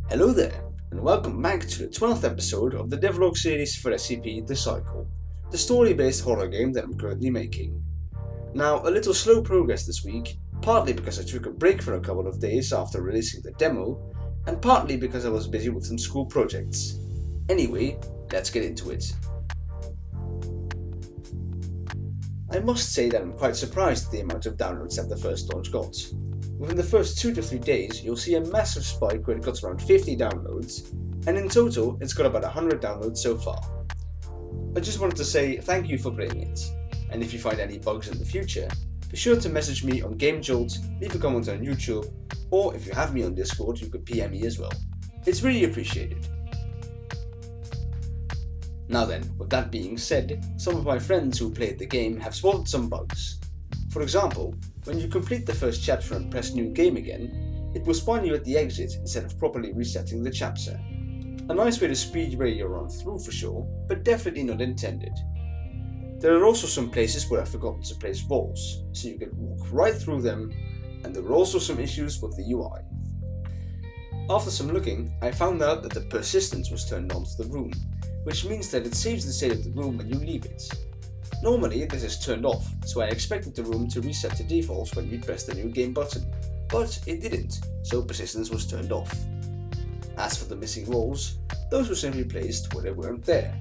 Hello there, and welcome back to the 12th episode of the Devlog series for SCP The Cycle, the story-based horror game that I'm currently making. Now, a little slow progress this week, partly because I took a break for a couple of days after releasing the demo, and partly because I was busy with some school projects. Anyway, let's get into it. I must say that I'm quite surprised at the amount of downloads that the first launch got. Within the first 2 to 3 days, you'll see a massive spike where it got around 50 downloads, and in total, it's got about 100 downloads so far. I just wanted to say thank you for playing it, and if you find any bugs in the future, be sure to message me on GameJolt, leave a comment on YouTube, or if you have me on Discord, you could PM me as well. It's really appreciated. Now then, with that being said, some of my friends who played the game have spotted some bugs. For example, when you complete the first chapter and press New Game again, it will spawn you at the exit instead of properly resetting the chapter. A nice way to speedway your run through for sure, but definitely not intended. There are also some places where I've forgotten to place walls, so you can walk right through them, and there were also some issues with the UI. After some looking, I found out that the persistence was turned on to the room, which means that it saves the state of the room when you leave it. Normally this is turned off, so I expected the room to reset to default when we press the New Game button, but it didn't, so persistence was turned off. As for the missing walls, those were simply placed where they weren't there,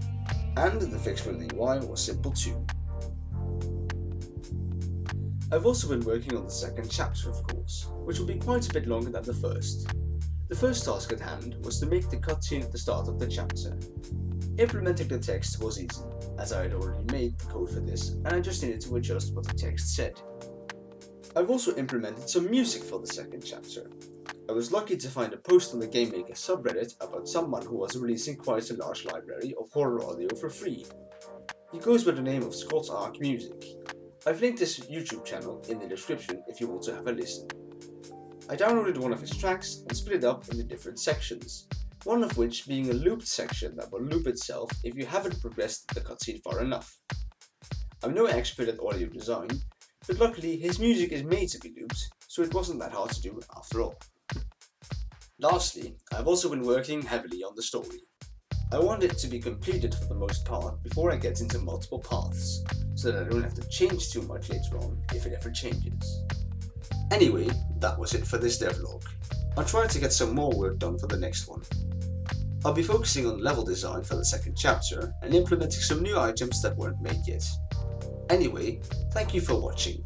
and the fix for the UI was simple too. I've also been working on the second chapter of course, which will be quite a bit longer than the first. The first task at hand was to make the cutscene at the start of the chapter. Implementing the text was easy, as I had already made the code for this and I just needed to adjust what the text said. I've also implemented some music for the second chapter. I was lucky to find a post on the Game Maker subreddit about someone who was releasing quite a large library of horror audio for free. He goes by the name of Scott Ark Music. I've linked his YouTube channel in the description if you want to have a listen. I downloaded one of his tracks and split it up into different sections, one of which being a looped section that will loop itself if you haven't progressed the cutscene far enough. I'm no expert at audio design, but luckily his music is made to be looped, so it wasn't that hard to do after all. Lastly, I've also been working heavily on the story. I want it to be completed for the most part before I get into multiple paths, so that I don't have to change too much later on if it ever changes. Anyway, that was it for this devlog. I'll try to get some more work done for the next one. I'll be focusing on level design for the second chapter and implementing some new items that weren't made yet. Anyway, thank you for watching.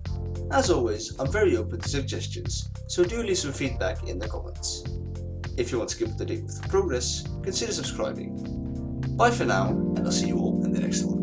As always, I'm very open to suggestions, so do leave some feedback in the comments. If you want to keep up to date with the progress, consider subscribing. Bye for now, and I'll see you all in the next one.